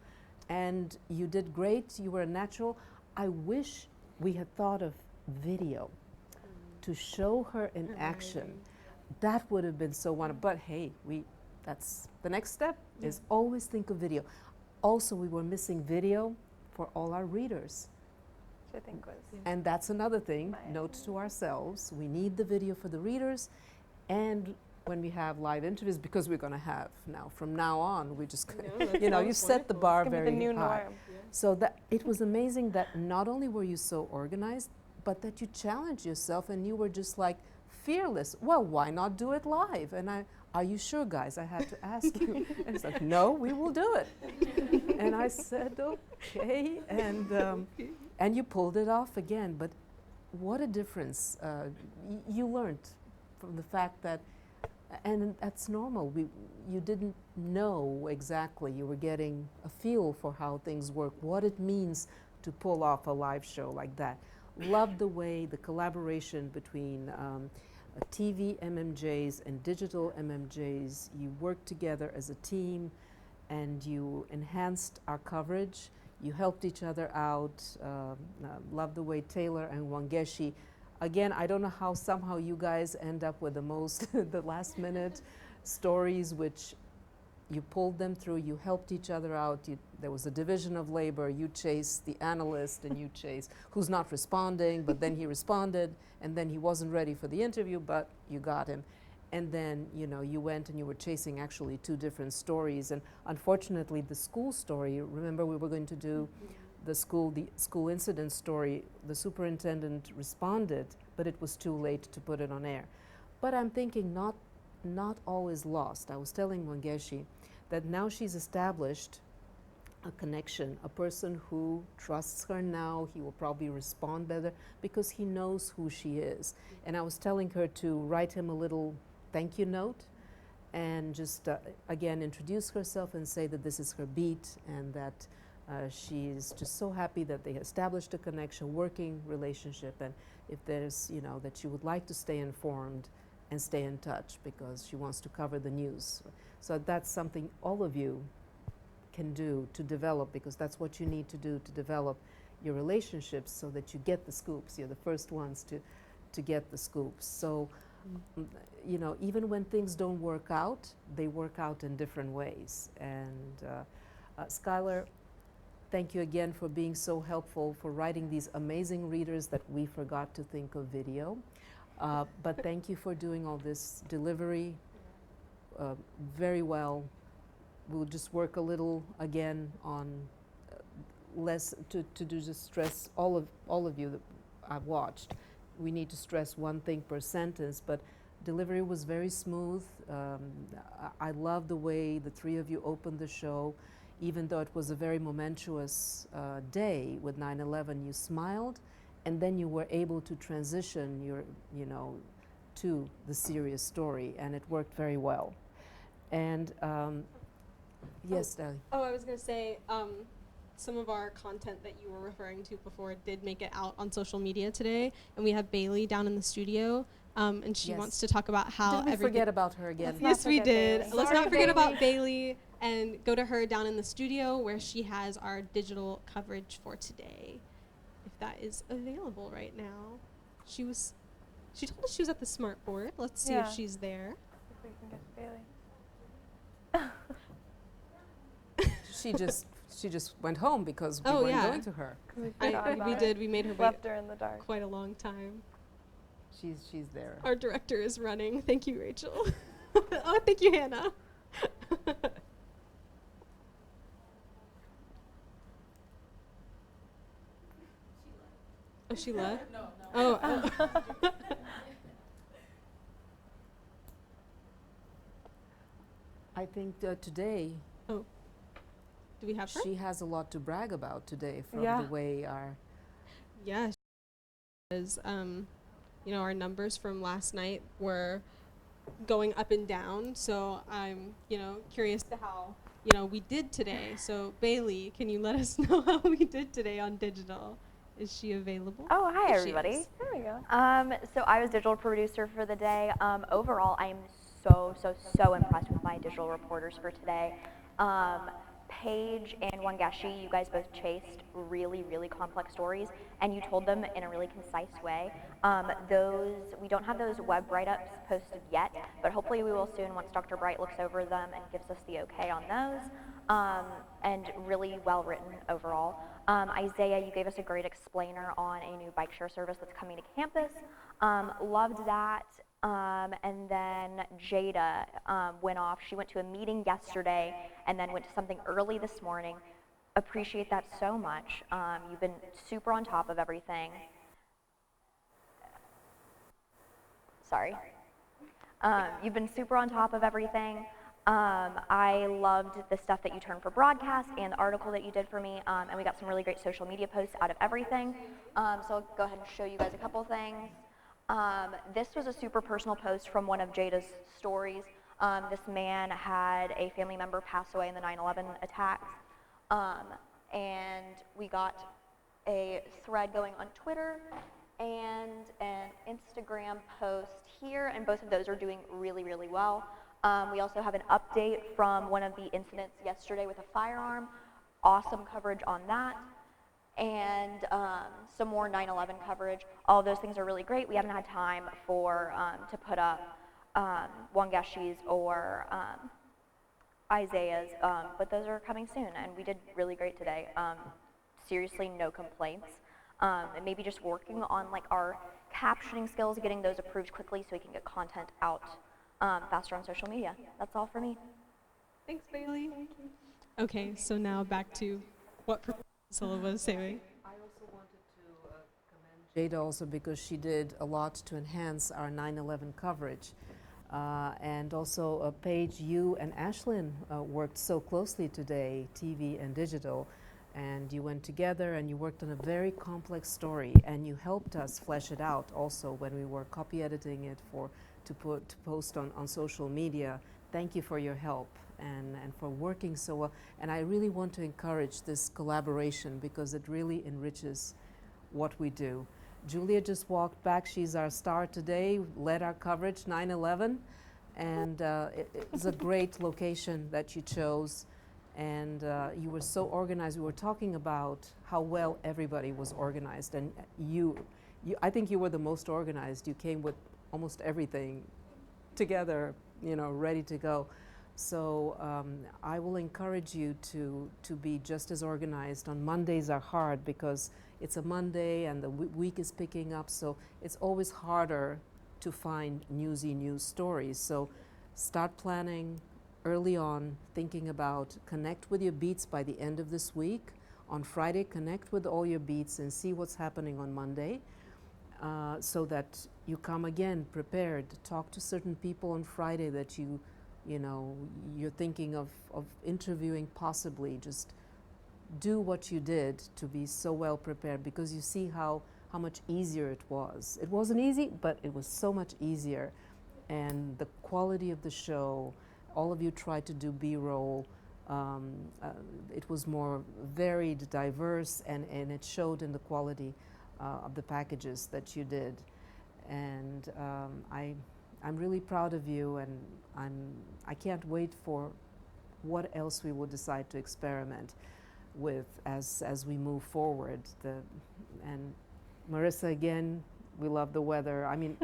And you did great. You were a natural. I wish we had thought of video to show her in action. That would have been so wonderful. But hey, that's the next step, is always think of video. Also, we were missing video for all our readers. Which I think was. And that's another thing, notes to ourselves. We need the video for the readers, and when we have live interviews, because we're going to have now, from now on, we just, you know, you set the bar very the new high. norm. So that it was amazing that not only were you so organized, but that you challenged yourself, and you were just like fearless. Well, why not do it live? And are you sure, guys? I had to ask you. And it's like, no, we will do it. And I said, okay. And you pulled it off again. But what a difference. You learned from the fact that, and that's normal. You didn't know exactly. You were getting a feel for how things work, what it means to pull off a live show like that. Loved the way the collaboration between TV MMJs and digital MMJs, you worked together as a team, and you enhanced our coverage. You helped each other out. Love the way Taylor and Wangeshi, again, I don't know how somehow you guys end up with the most, the last minute stories, which you pulled them through, you helped each other out. There was a division of labor. You chased the analyst, and you chased who's not responding, but then he responded, and then he wasn't ready for the interview, but you got him. And then, you know, you went and you were chasing actually two different stories. And unfortunately, the school story, remember we were going to do the school incident story, the superintendent responded, but it was too late to put it on air. But I'm thinking not always lost. I was telling Wangeshi that now she's established a connection, a person who trusts her now. He will probably respond better because he knows who she is. And I was telling her to write him a little thank you note and just, again, introduce herself and say that this is her beat, and that she's just so happy that they established a connection, working relationship, and if there's, you know, that she would like to stay informed and stay in touch because she wants to cover the news. So that's something all of you can do to develop, because that's what you need to do to develop your relationships so that you get the scoops. You're the first ones to get the scoops. So, you know, even when things don't work out, they work out in different ways. And Skylar, thank you again for being so helpful, for writing these amazing readers that we forgot to think of video. But thank you for doing all this delivery very well. We'll just work a little again on less to do just stress all of you that I've watched. We need to stress one thing per sentence, but delivery was very smooth. I love the way the three of you opened the show. Even though it was a very momentous day with 9/11, you smiled, and then you were able to transition to the serious story, and it worked very well. And yes, Dali. Oh, I was going to say, some of our content that you were referring to before did make it out on social media today, and we have Bailey down in the studio and she wants to talk about how Did we forget about her again? Yes, we did. Bailey. Let's Sorry, not forget about Bailey. Bailey and go to her down in the studio where she has our digital coverage for today, if that is available right now. She told us she was at the smart board. Let's see if she's there. If we can get Bailey. She just went home because we Oh, weren't yeah. going to her. We did. We made her Left wait her in the dark. quite a long time. She's there. Our director is running. Thank you, Rachel. Oh, thank you, Hannah. Oh, she left? No. Oh. I think today. Oh. Do we have her? She has a lot to brag about today from Yeah. the way our. Yeah. Is our numbers from last night were going up and down, so I'm curious to how we did today. So Bailey, can you let us know how we did today on digital? Is she available? Oh, hi There she everybody. is. There we go. So I was digital producer for the day. Overall, I am so impressed with my digital reporters for today. Paige and Wangashi, you guys both chased really complex stories, and you told them in a really concise way. We don't have those web write-ups posted yet, but hopefully we will soon once Dr. Bright looks over them and gives us the okay on those. And really well written overall. Isaiah, you gave us a great explainer on a new bike share service that's coming to campus. Loved that. And then Jada went off. She went to a meeting yesterday and then went to something early this morning. Appreciate that so much. You've been super on top of everything. Sorry. You've been super on top of everything. I loved the stuff that you turned for broadcast and the article that you did for me, and we got some really great social media posts out of everything. So I'll go ahead and show you guys a couple things. This was a super personal post from one of Jada's stories. This man had a family member pass away in the 9/11 attacks, and we got a thread going on Twitter and an Instagram post here, and both of those are doing really well. We also have an update from one of the incidents yesterday with a firearm. Awesome coverage on that. And some more 9/11 coverage. All of those things are really great. We haven't had time to put up Wangashi's or Isaiah's, but those are coming soon, and we did really great today. Seriously, no complaints. And maybe just working on our captioning skills, getting those approved quickly so we can get content out faster on social media. That's all for me. Thanks, Bailey. Okay, so now back to what Priscilla was saying. I also wanted to commend Jada also because she did a lot to enhance our 9/11 coverage. And also Paige, you and Ashlyn worked so closely today, TV and digital, and you went together and you worked on a very complex story, and you helped us flesh it out also when we were copy editing it to post on social media. Thank you for your help and for working so well. And I really want to encourage this collaboration because it really enriches what we do. Julia just walked back. She's our star today, led our coverage, 9/11. And it's a great location that you chose. And you were so organized. We were talking about how well everybody was organized. And I think you were the most organized. You came with almost everything together, ready to go. So I will encourage you to be just as organized. On Mondays are hard because it's a Monday and the week is picking up, so it's always harder to find newsy news stories. So start planning early on, thinking about connect with your beats by the end of this week. On Friday, connect with all your beats and see what's happening on Monday so that you come again prepared. Talk to certain people on Friday that you're thinking of interviewing possibly. Just do what you did to be so well prepared because you see how much easier it was. It wasn't easy, but it was so much easier. And the quality of the show, all of you tried to do B-roll. It was more varied, diverse, and it showed in the quality of the packages that you did. And I'm really proud of you, and I can't wait for what else we will decide to experiment with as we move forward. And Marissa, again, we love the weather. I mean,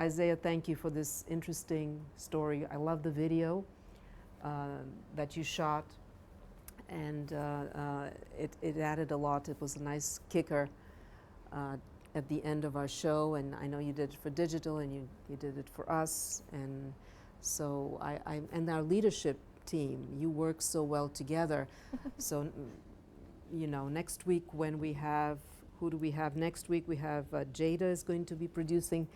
Isaiah, thank you for this interesting story. I love the video that you shot, and it added a lot. It was a nice kicker at the end of our show, and I know you did it for digital, and you did it for us, and so and our leadership team, you work so well together. So, you know, next week when we have, who do we have next week? We have Jada is going to be producing,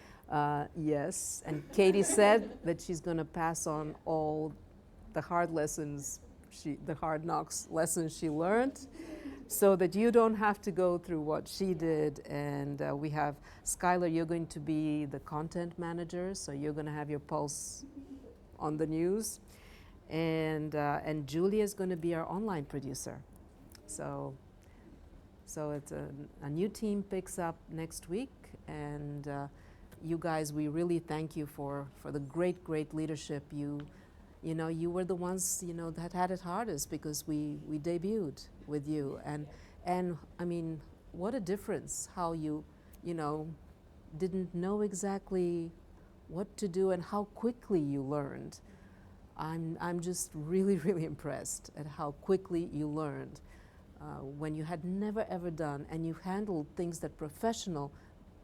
yes, and Katie said that she's going to pass on all the hard lessons, the hard knocks lessons she learned, so that you don't have to go through what she did. And we have Skylar, you're going to be the content manager, so you're going to have your pulse on the news. And Julia is going to be our online producer. So it's a new team picks up next week. And you guys, we really thank you for the great leadership. You know, you were the ones, you know, that had it hardest, because we debuted with you. And I mean, what a difference how you know, didn't know exactly what to do and how quickly you learned. I'm just really impressed at how quickly you learned when you had never ever done, and you handled things that professional,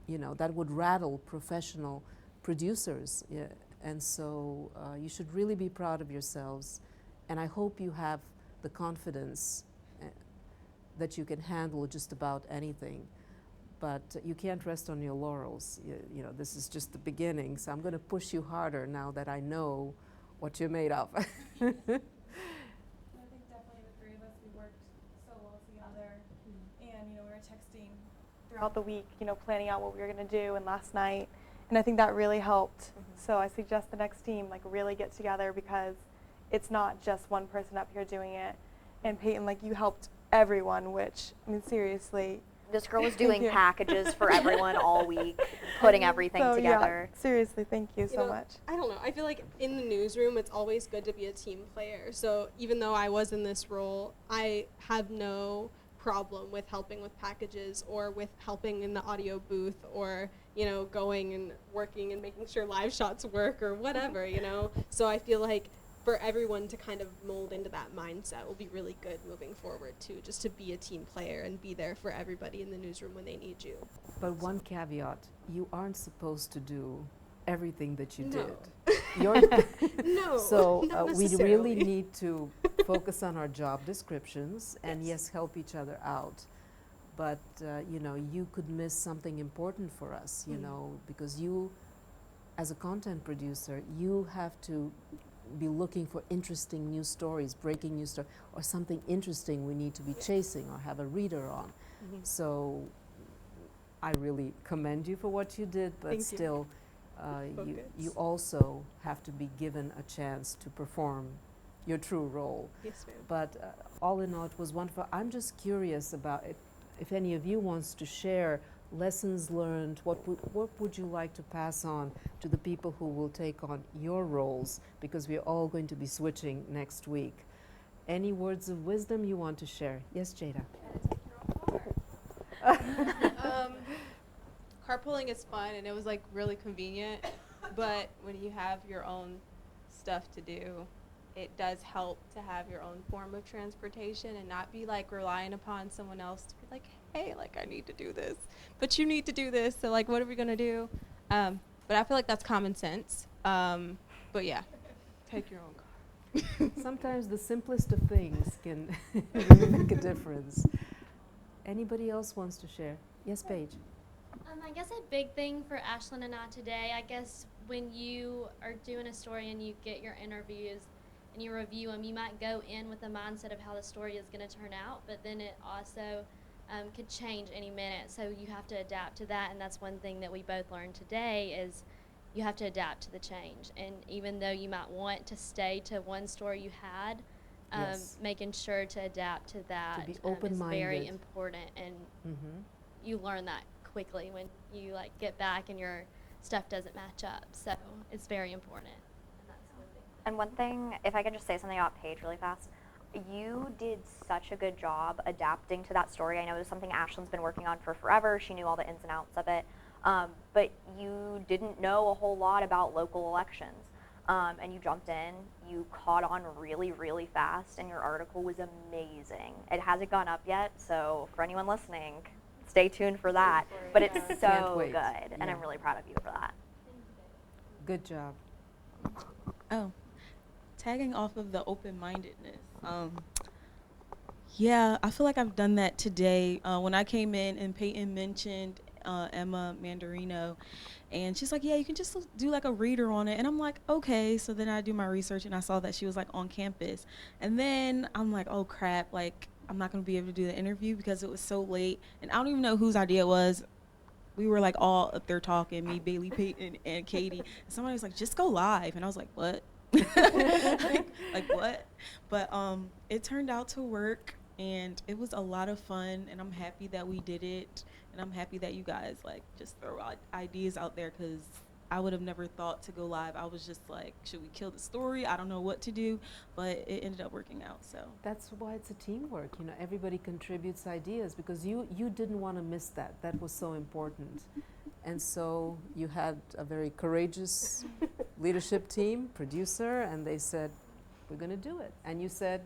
you know, that would rattle professional producers. Yeah. And so you should really be proud of yourselves, and I hope you have the confidence that you can handle just about anything. But you can't rest on your laurels. You know, this is just the beginning, so I'm going to push you harder now that I know what you're made of. I think definitely the three of us, we worked so well together, and you know, we were texting throughout the week, you know, planning out what we were going to do, and last night, and I think that really helped. So I suggest the next team like really get together, because it's not just one person up here doing it. And Peyton, like, you helped everyone, which, I mean, seriously. This girl was doing packages for everyone all week, putting everything together. Yeah, seriously, thank you so much. I don't know. I feel like in the newsroom, it's always good to be a team player. So even though I was in this role, I have no problem with helping with packages or with helping in the audio booth, or, you know, going and working and making sure live shots work or whatever, you know. So I feel like for everyone to kind of mold into that mindset will be really good moving forward too, just to be a team player and be there for everybody in the newsroom when they need you. But one caveat, you aren't supposed to do everything that you No. did. No, so not we really necessarily. need to focus on our job descriptions and yes, help each other out. But you know, you could miss something important for us, you know, because you, as a content producer, you have to be looking for interesting news stories, breaking news stories, or something interesting we need to be chasing or have a reader on. So I really commend you for what you did, but Thank still, you you also have to be given a chance to perform your true role. Yes, ma'am. But all in all, it was wonderful. I'm just curious about it, if any of you wants to share lessons learned, what would you like to pass on to the people who will take on your roles, because we're all going to be switching next week. Any words of wisdom you want to share? Yes, Jada. Carpooling is fun, and it was like really convenient, but when you have your own stuff to do, it does help to have your own form of transportation and not be like relying upon someone else to be like, hey, like, I need to do this, but you need to do this, so like, what are we gonna do? But I feel like that's common sense. But yeah, take your own car. Sometimes the simplest of things can really make a difference. Anybody else wants to share? Yes, Paige. I guess a big thing for Ashlyn and I today, I guess when you are doing a story and you get your interviews and you review them, you might go in with the mindset of how the story is going to turn out, but then it also could change any minute, so you have to adapt to that, and that's one thing that we both learned today is you have to adapt to the change. And even though you might want to stay to one story you had, making sure to adapt to that To be is open-minded. very important, and you learn that quickly when you like get back and your stuff doesn't match up. So it's very important. And one thing, if I could just say something about Paige really fast, you did such a good job adapting to that story. I know it was something Ashlyn's been working on for forever. She knew all the ins and outs of it. But you didn't know a whole lot about local elections. And you jumped in, you caught on really, really fast, and your article was amazing. It hasn't gone up yet, so for anyone listening, stay tuned for that. But it's so good, and I'm really proud of you for that. Good job. Oh, tagging off of the open-mindedness. Yeah, I feel like I've done that today. When I came in and Peyton mentioned Emma Mandarino, and she's like, yeah, you can just do like a reader on it. And I'm like, okay. So then I do my research and I saw that she was like on campus. And then I'm like, oh crap, like I'm not gonna be able to do the interview because it was so late. And I don't even know whose idea it was. We were like all up there talking, me, Bailey, Peyton, and Katie. And somebody was like, just go live. And I was like, what? like what? But it turned out to work, and it was a lot of fun, and I'm happy that we did it, and I'm happy that you guys like just throw out ideas out there, because I would have never thought to go live. I was just like, should we kill the story? I don't know what to do, but it ended up working out. So that's why it's a teamwork. You know, everybody contributes ideas, because you didn't want to miss that. That was so important. And so you had a very courageous leadership team, producer, and they said, we're going to do it. And you said,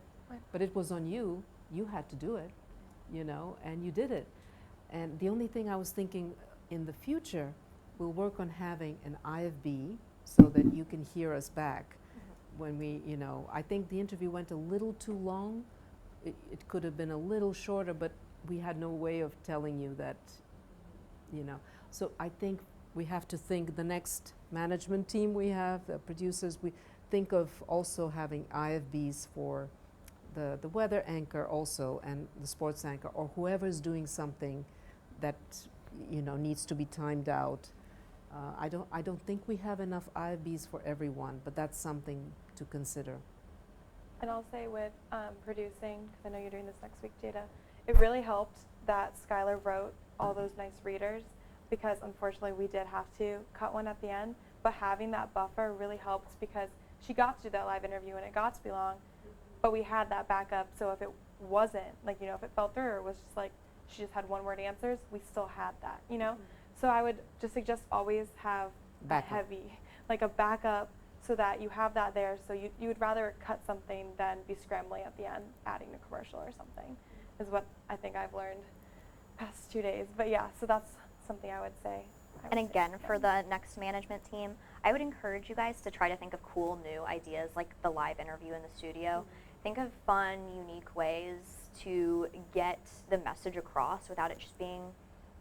but it was on you. You had to do it, you know, and you did it. And the only thing I was thinking, in the future, we'll work on having an IFB so that you can hear us back when we, you know, I think the interview went a little too long. It could have been a little shorter, but we had no way of telling you that, you know. So I think we have to think, the next management team we have, the producers, we think of also having IFBs for the weather anchor also, and the sports anchor, or whoever's doing something that, you know, needs to be timed out. I don't think we have enough IFBs for everyone, but that's something to consider. And I'll say with producing, because I know you're doing this next week, Jada, it really helped that Skylar wrote all those nice readers, because unfortunately we did have to cut one at the end, but having that buffer really helped, because she got to do that live interview and it got to be long, but we had that backup, so if it wasn't, like, you know, if it fell through or was just like, she just had one word answers, we still had that, you know? So I would just suggest always have backup. a heavy, like a backup, so that you have that there, so you would rather cut something than be scrambling at the end, adding a commercial or something, is what I think I've learned past 2 days. But yeah, so that's something I would say. And again, for the next management team, I would encourage you guys to try to think of cool new ideas, like the live interview in the studio. Think of fun, unique ways to get the message across without it just being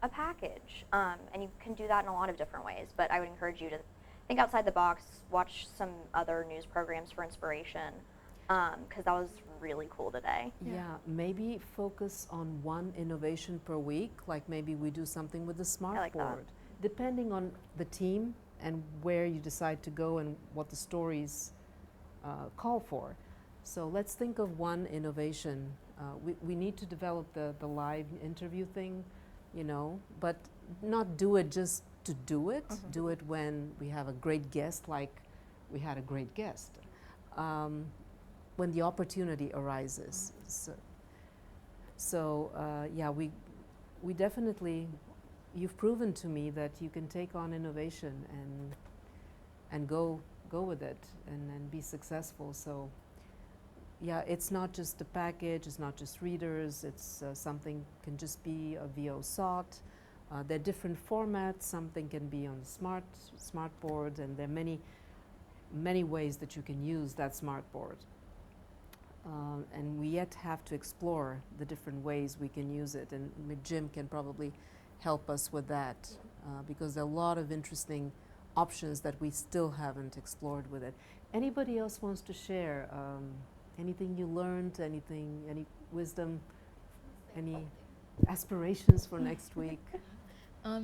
a package. And you can do that in a lot of different ways, but I would encourage you to think outside the box, watch some other news programs for inspiration, because that was really cool today. Yeah, maybe focus on one innovation per week, like maybe we do something with the smart board, depending on the team and where you decide to go and what the stories call for. So let's think of one innovation. We need to develop the live interview thing, you know, but not do it just to do it. Do it when we have a great guest, like we had a great guest. When the opportunity arises. So yeah, we definitely, you've proven to me that you can take on innovation and go with it and be successful. So yeah, it's not just a package, it's not just readers, it's something can just be a VO SOT. There are different formats. Something can be on the smart board, and there are many ways that you can use that smart board. And we yet have to explore the different ways we can use it, and Jim can probably help us with that, because there are a lot of interesting options that we still haven't explored with it. Anybody else wants to share anything you learned, any wisdom, any aspirations for next week?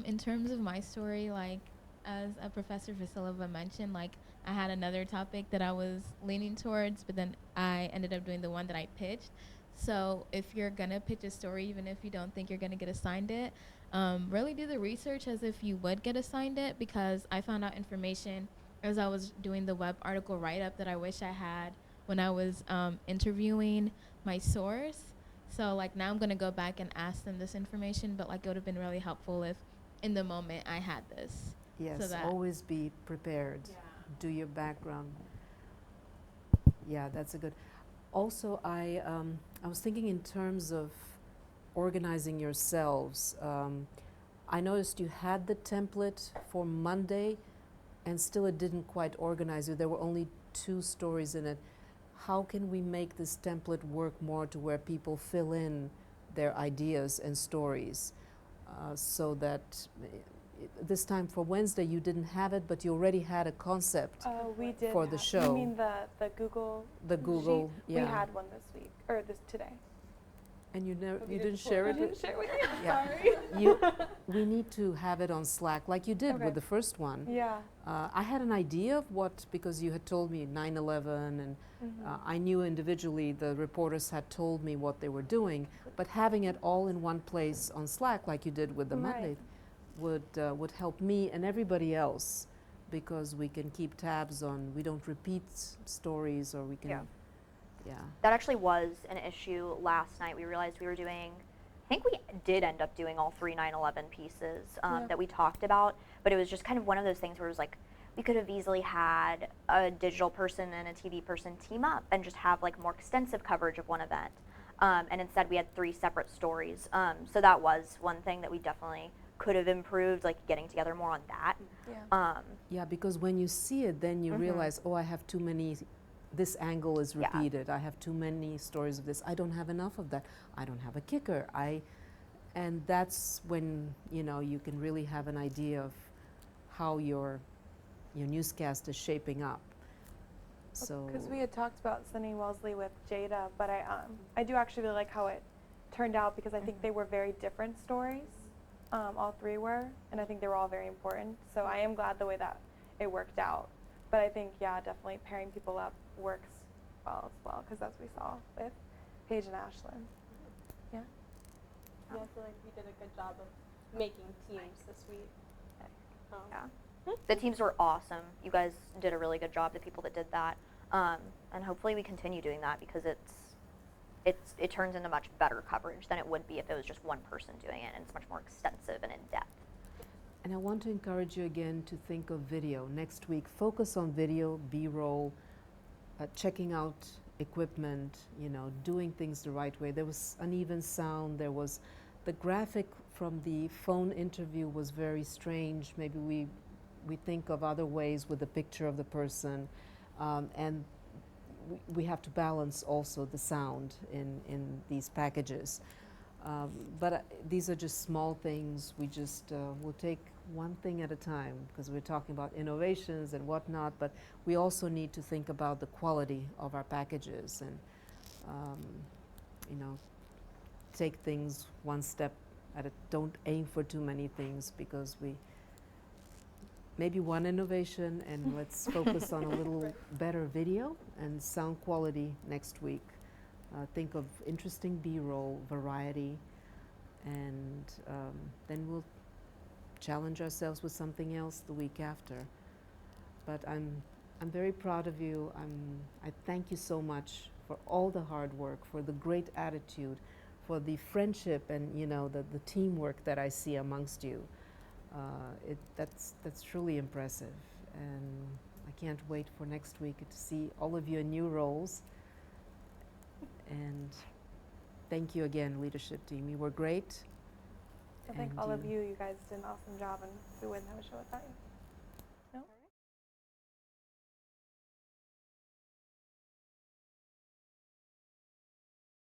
In terms of my story, like as a Professor Vasilova mentioned, like I had another topic that I was leaning towards, but then I ended up doing the one that I pitched. So if you're gonna pitch a story, even if you don't think you're gonna get assigned it, really do the research as if you would get assigned it, because I found out information as I was doing the web article write-up that I wish I had when I was interviewing my source. So like now I'm gonna go back and ask them this information, but like it would have been really helpful if in the moment I had this. Yes, So that always be prepared. Do your background. Yeah, that's a good. Also, I was thinking in terms of organizing yourselves. I noticed you had the template for Monday, and still it didn't quite organize you. There were only 2 stories in it. How can we make this template work more to where people fill in their ideas and stories, so that this time for Wednesday you didn't have it, but you already had a concept We did for the have, show. You mean the Google? The Google, sheet? yeah. We had one this week or this today. And you We didn't didn't share I it? didn't share it with you. Yeah. Sorry. We need to have it on Slack like you did with the first one. Yeah. I had an idea of what, because you had told me 9/11, and I knew individually the reporters had told me what they were doing, but having it all in one place on Slack like you did with the Monday would help me and everybody else, because we can keep tabs on, we don't repeat stories, or we can, That actually was an issue last night. We realized we were doing, I think we did end up doing all 3 9/11 pieces that we talked about, but it was just kind of one of those things where it was like, we could have easily had a digital person and a TV person team up and just have like more extensive coverage of one event. And instead we had 3 separate stories. So that was one thing that we definitely could have improved, like getting together more on that. Yeah, because when you see it, then you realize, oh, I have too many, this angle is repeated. I have too many stories of this. I don't have enough of that. I don't have a kicker. And that's when, you know, you can really have an idea of how your newscast is shaping up. So Because we had talked about sending Wellesley with Jada, but I do actually really like how it turned out, because I think they were very different stories. All 3 were, and I think they were all very important. So I am glad the way that it worked out. But I think, yeah, definitely pairing people up works well as well, because as we saw with Paige and Ashlyn. Yeah. Yeah, I feel like we did a good job of making teams this week. The teams were awesome. You guys did a really good job, the people that did that. And hopefully we continue doing that, because it turns into much better coverage than it would be if it was just one person doing it, and it's much more extensive and in-depth. And I want to encourage you again to think of video. Next week, focus on video, B-roll, checking out equipment, you know, doing things the right way. There was uneven sound. There was the graphic from the phone interview was very strange. Maybe we think of other ways with the picture of the person, and we have to balance also the sound in these packages. But these are just small things. We just will take one thing at a time, because we're talking about innovations and whatnot, but we also need to think about the quality of our packages, and you know, take things one step at a, don't aim for too many things, because maybe one innovation, and let's focus on a little better video and sound quality next week. Think of interesting B-roll, variety, and then we'll challenge ourselves with something else the week after. But I'm very proud of you. I thank you so much for all the hard work, for the great attitude, for the friendship, and you know, the teamwork that I see amongst you. That's truly impressive, and I can't wait for next week to see all of you in new roles. And thank you again, leadership team. You were great. I thank all of you. You guys did an awesome job, and we wouldn't have a show without you.